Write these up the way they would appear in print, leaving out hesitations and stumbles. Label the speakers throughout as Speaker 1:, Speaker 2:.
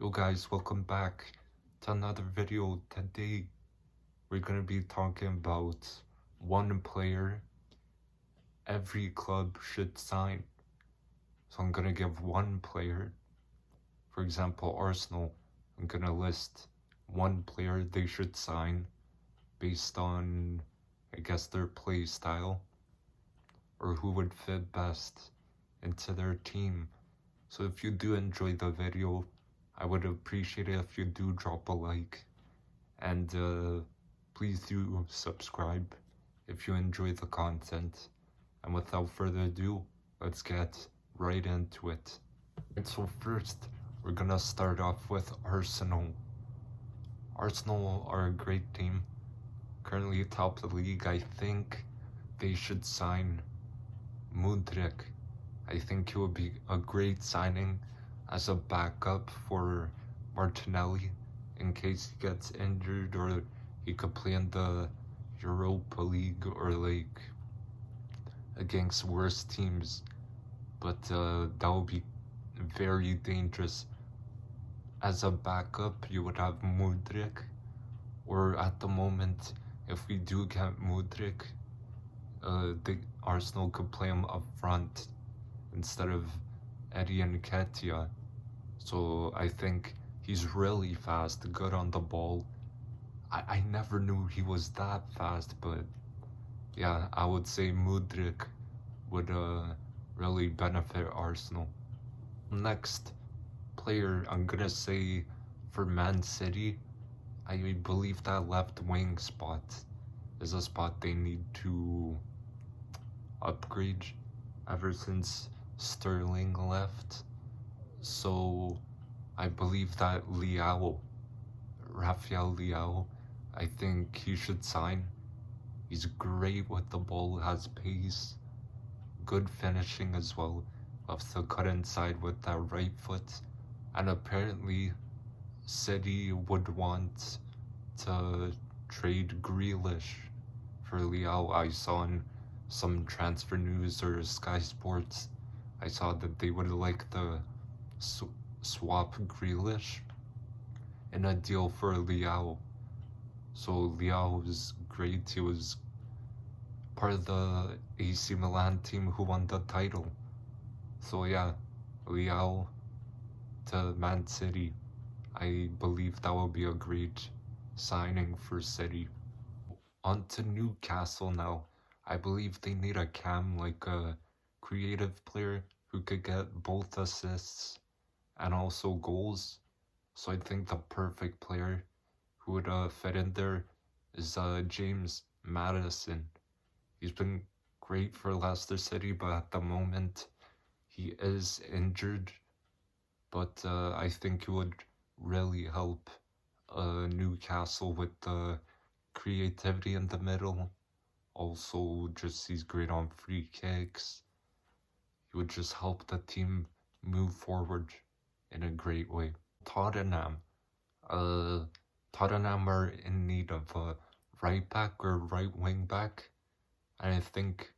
Speaker 1: Yo guys, welcome back to another video. Today we're gonna be talking about one player every club should sign. So I'm gonna give one player, for example Arsenal, I'm gonna list one player they should sign based on, I guess, their play style or who would fit best into their team. So if you do enjoy the video, I would appreciate it if you do drop a like, and please do subscribe if you enjoy the content. And without further ado, let's get right into it. And so first, we're gonna start off with Arsenal. Arsenal are a great team, currently top of the league. I think they should sign Mudryk. I think he would be a great signing as a backup for Martinelli in case he gets injured, or he could play in the Europa League or like against worse teams. But that would be very dangerous. As a backup, you would have Mudryk, or at the moment, if we do get Mudryk, the Arsenal could play him up front instead of Eddie Nketiah. So I think he's really fast, good on the ball. I never knew he was that fast, but yeah, I would say Mudryk would really benefit Arsenal. Next player, I'm gonna say for Man City, I believe that left wing spot is a spot they need to upgrade ever since Sterling left. So I believe that Rafael Leao, I think he should sign. He's great with the ball, has pace, good finishing as well, loves to cut inside with that right foot. And apparently City would want to trade Grealish for Leao. I saw on some transfer news or Sky Sports, I saw that they would like to swap Grealish in a deal for Leao. So Leao was great. He was part of the AC Milan team who won the title. So yeah, Leao to Man City. I believe that will be a great signing for City. On to Newcastle now. I believe they need a cam, like a creative player who could get both assists and also goals. So I think the perfect player who would fit in there is James Maddison. He's been great for Leicester City, but at the moment he is injured. But I think he would really help Newcastle with the creativity in the middle. Also, just he's great on free kicks. He would just help the team move forward in a great way. Tottenham. Tottenham are in need of a right back or right wing back. And I think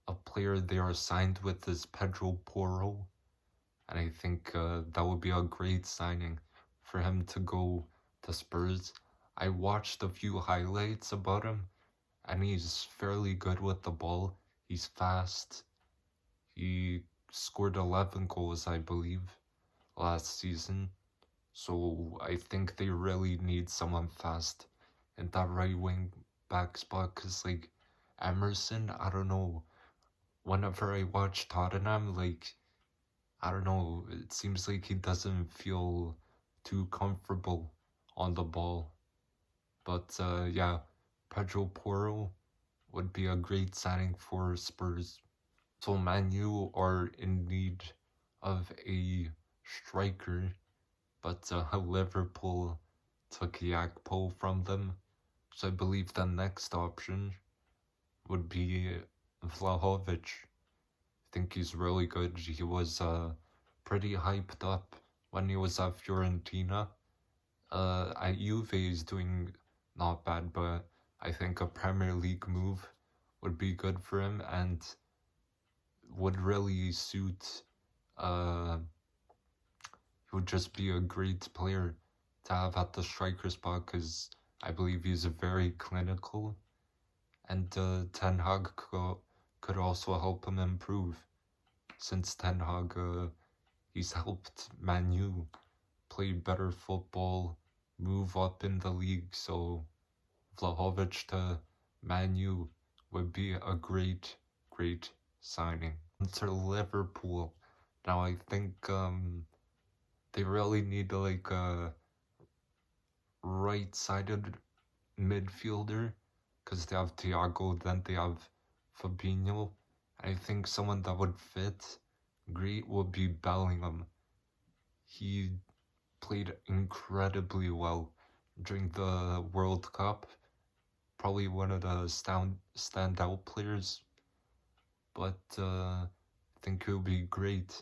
Speaker 1: a player they are signed with is Pedro Porro. And I think that would be a great signing for him to go to Spurs. I watched a few highlights about him, and he's fairly good with the ball. He's fast. He scored 11 goals, I believe, last season. So I think they really need someone fast in that right wing back spot, because like Emerson, I don't know, whenever I watch Tottenham, like, I don't know, it seems like he doesn't feel too comfortable on the ball. But yeah, Pedro Porro would be a great signing for Spurs. So Man U are in need of a striker, but Liverpool took Yakpo from them. So I believe the next option would be Vlahovic. I think he's really good. He was pretty hyped up when he was at Fiorentina. At Juve he's doing not bad, but I think a Premier League move would be good for him and would really suit he would just be a great player to have at the striker spot because I believe he's very clinical, and Ten Hag could also help him improve since Ten Hag he's helped Man U play better football, move up in the league. So Vlahovic to Man U would be a great, great signing. To Liverpool, now I think they really need like a right-sided midfielder because they have Thiago, then they have Fabinho. I think someone that would fit great would be Bellingham. He played incredibly well during the World Cup. Probably one of the standout players, but I think he'll be great.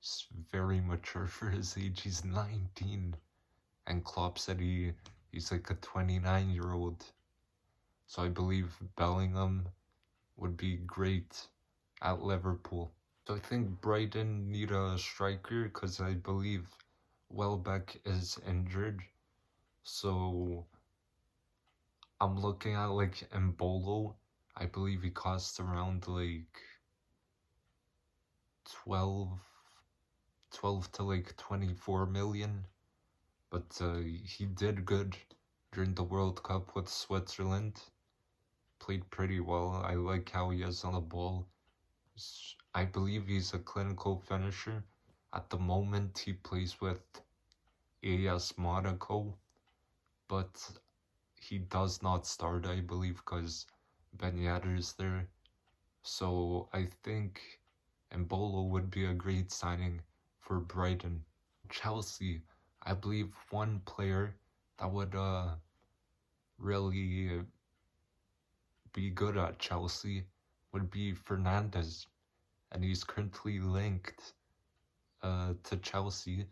Speaker 1: He's very mature for his age. He's 19, and Klopp said he's like a 29-year-old. So I believe Bellingham would be great at Liverpool. So I think Brighton need a striker because I believe Welbeck is injured. So I'm looking at like Embolo. I believe he costs around like 12 to like 24 million. But he did good during the World Cup with Switzerland. Played pretty well. I like how he is on the ball. I believe he's a clinical finisher. At the moment, he plays with AS Monaco, but he does not start, I believe, because Ben Yedder's there. So I think Embolo would be a great signing for Brighton. Chelsea, I believe one player that would really be good at Chelsea would be Fernandes, and he's currently linked to Chelsea,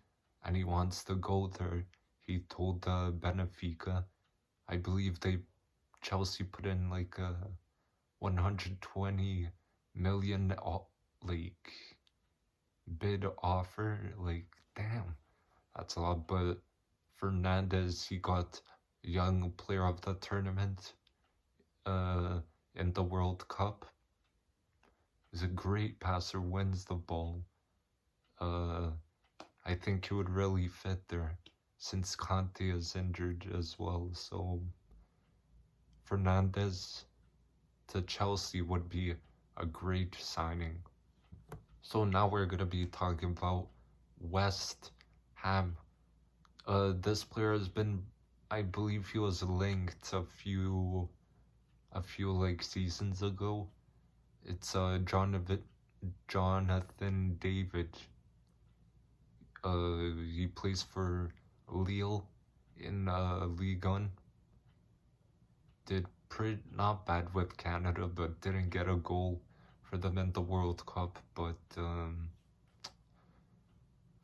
Speaker 1: and he wants to go there. He told Benfica, I believe Chelsea put in like a 120 million like bid offer. Like damn, that's a lot. But Fernandes, he got young player of the tournament in the World Cup. He's a great passer, wins the ball. I think he would really fit there since Conte is injured as well. So Fernandes to Chelsea would be a great signing. So now we're gonna be talking about West Ham. This player has been, I believe he was linked a few like seasons ago. It's Jonathan David. He plays for Lille in Ligue 1. Did not bad with Canada, but didn't get a goal for them in the World Cup. But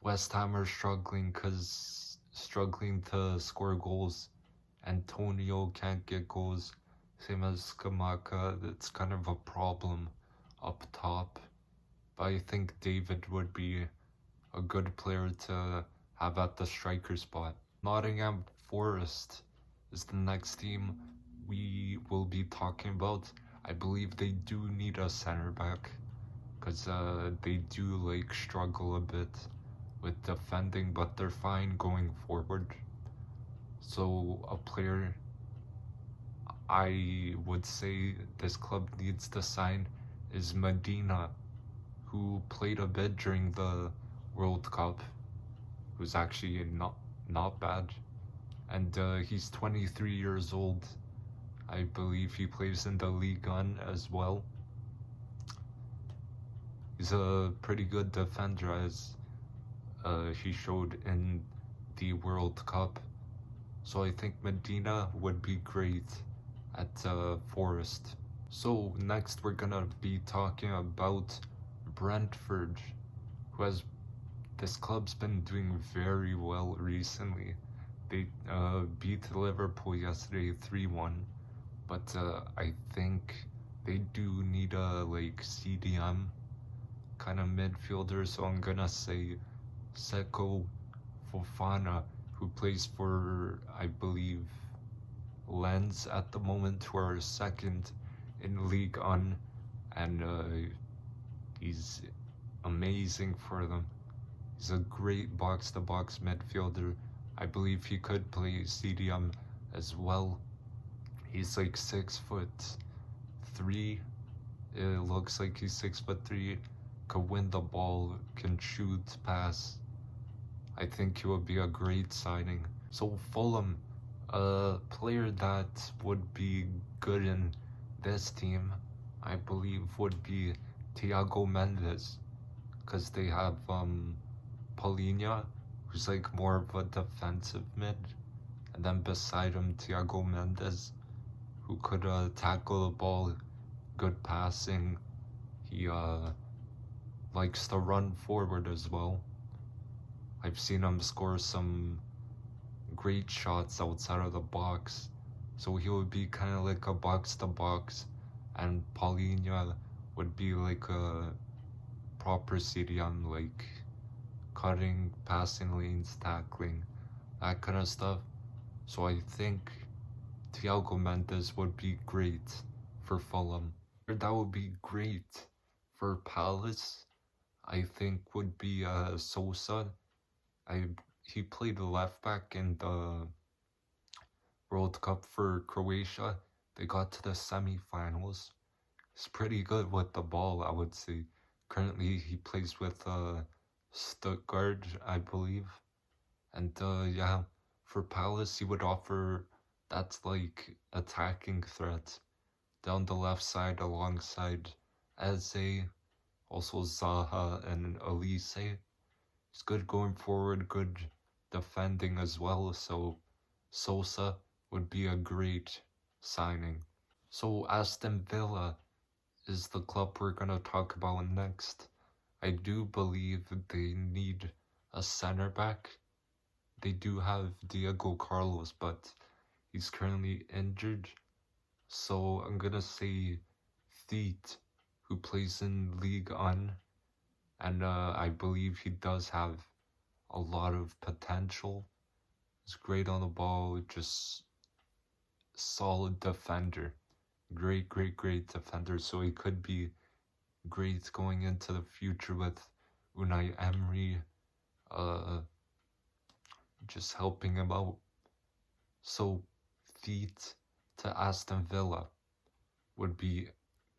Speaker 1: West Ham are struggling to score goals. Antonio can't get goals, same as Kamaka. It's kind of a problem up top. But I think David would be a good player to have at the striker spot. Nottingham Forest is the next team we will be talking about. I believe they do need a center back because they do like struggle a bit with defending, but they're fine going forward. So a player I would say this club needs to sign is Medina, who played a bit during the World Cup, who's actually not bad, and he's 23 years old. I believe he plays in the Ligue 1 as well. He's a pretty good defender, as he showed in the World Cup. So I think Medina would be great at Forest. So next we're gonna be talking about Brentford, this club's been doing very well recently. They beat Liverpool yesterday 3-1, but I think they do need a like CDM kind of midfielder, so I'm gonna say Seko Fofana, who plays for, I believe, Lens at the moment, who are second in League One, and he's amazing for them. He's a great box-to-box midfielder. I believe he could play CDM as well. He's like 6'3". It looks like he's 6'3". Could win the ball, can shoot, pass. I think he would be a great signing. So Fulham, a player that would be good in this team, I believe, would be Thiago Mendes, because they have Paulinho, who's like more of a defensive mid, and then beside him Thiago Mendes, who could tackle the ball, good passing. He likes to run forward as well. I've seen him score some great shots outside of the box, so he would be kind of like a box-to-box, and Paulinho would be like a proper CDM, like cutting, passing lanes, tackling, that kind of stuff. So I think Thiago Mendes would be great for Fulham. That would be great for Palace, I think, would be Sosa. He played left back in the World Cup for Croatia. They got to the semi-finals. He's pretty good with the ball, I would say. Currently, he plays with Stuttgart, I believe. And yeah, for Palace, he would offer that's like attacking threat down the left side alongside Eze, also Zaha and Elise. He's good going forward, good defending as well, so Sosa would be a great signing. So Aston Villa is the club we're going to talk about next. I do believe they need a center back. They do have Diego Carlos, but he's currently injured. So I'm going to say Theet, who plays in League One. And I believe he does have a lot of potential. He's great on the ball, just solid defender. Great defender. So he could be great going into the future with Unai Emery just helping him out. So Theet to Aston Villa would be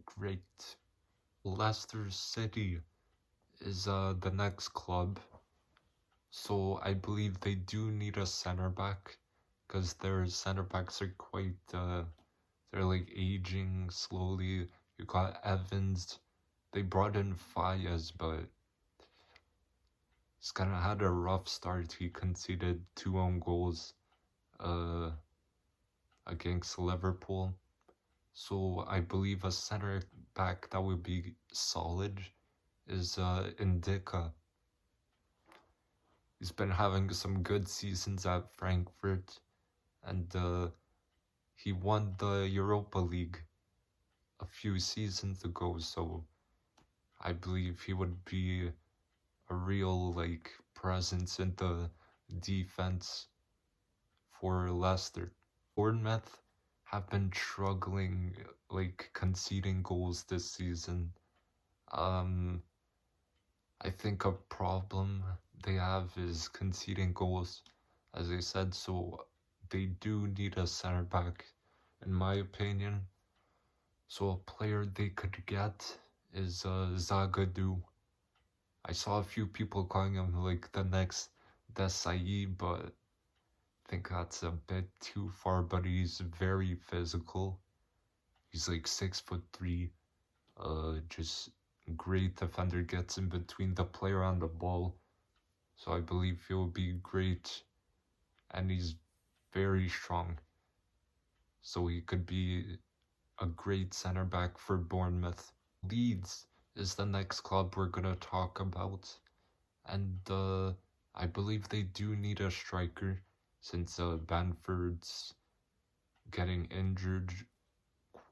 Speaker 1: great. Leicester City is the next club. So I believe they do need a center back, because their center backs are quite they're like aging slowly. You got Evans. They brought in Fayez, but he's kind of had a rough start. He conceded 2 own goals against Liverpool. So I believe a center back that would be solid is Indica. He's been having some good seasons at Frankfurt, and he won the Europa League a few seasons ago, so I believe he would be a real like presence in the defense for Leicester. Bournemouth have been struggling, like conceding goals this season. I think a problem they have is conceding goals, as I said, so they do need a center back, in my opinion. So a player they could get is Zagadou. I saw a few people calling him like the next Desai, but I think that's a bit too far, but he's very physical. He's like 6'3", just great defender, gets in between the player and the ball. So I believe he'll be great, and he's very strong. So he could be a great center back for Bournemouth. Leeds is the next club we're going to talk about, and I believe they do need a striker, since Bamford's getting injured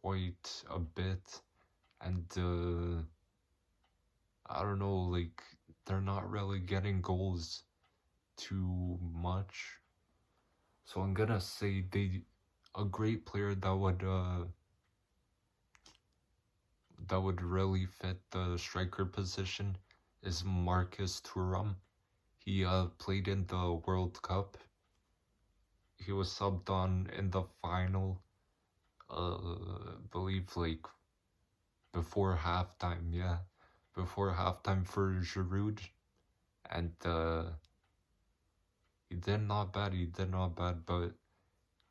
Speaker 1: quite a bit, and I don't know, like they're not really getting goals too much. So I'm gonna say a great player that would really fit the striker position is Marcus Thuram. He played in the World Cup. He was subbed on in the final, believe like before halftime, yeah. Before halftime for Giroud. And he did not bad, but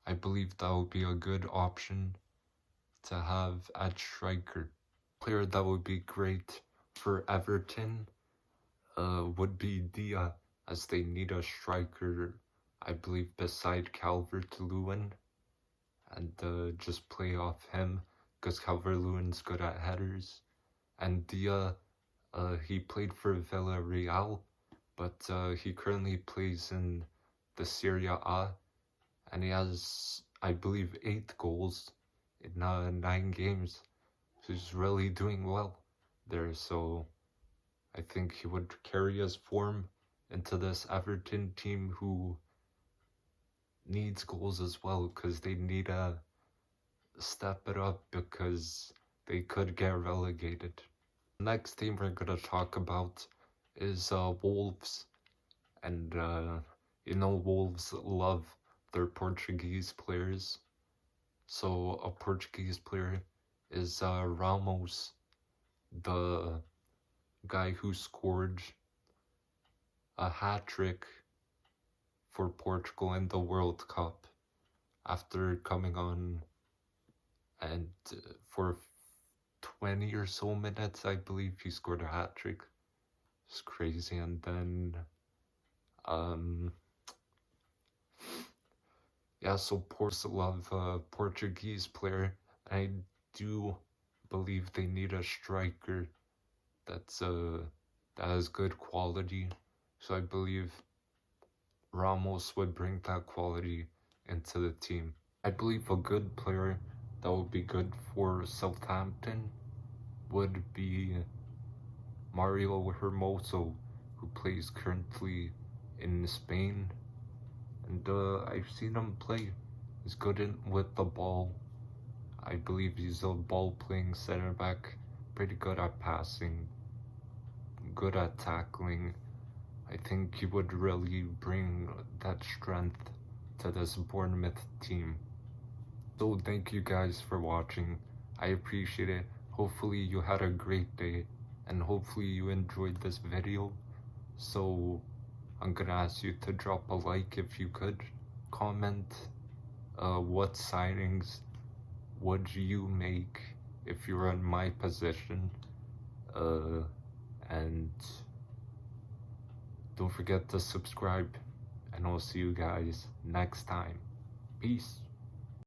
Speaker 1: I believe that would be a good option to have at striker. Player that would be great for Everton would be Dia, as they need a striker, I believe, beside Calvert-Lewin, and just play off him, because Calvert-Lewin's good at headers. And Dia, he played for Villarreal, but he currently plays in the Serie A, and he has, I believe, 8 goals in 9 games. So he's really doing well there, so I think he would carry his form into this Everton team who needs goals as well, because they need to step it up because they could get relegated. The next team we're going to talk about is Wolves, and Wolves love their Portuguese players. So a Portuguese player is Ramos, the guy who scored a hat-trick for Portugal in the World Cup after coming on, and for 20 or so minutes, I believe, he scored a hat-trick. It's crazy. And then yeah, so Porto love a Portuguese player. I do believe they need a striker that has good quality. So I believe Ramos would bring that quality into the team. I believe a good player that would be good for Southampton would be Mario Hermoso, who plays currently in Spain. And I've seen him play. He's good with the ball. I believe he's a ball-playing center back, pretty good at passing, good at tackling. I think he would really bring that strength to this Bournemouth team. So thank you guys for watching. I appreciate it. Hopefully you had a great day, and hopefully you enjoyed this video. So I'm gonna ask you to drop a like if you could. Comment what signings would you make if you were in my position. And don't forget to subscribe, and I'll see you guys next time. Peace.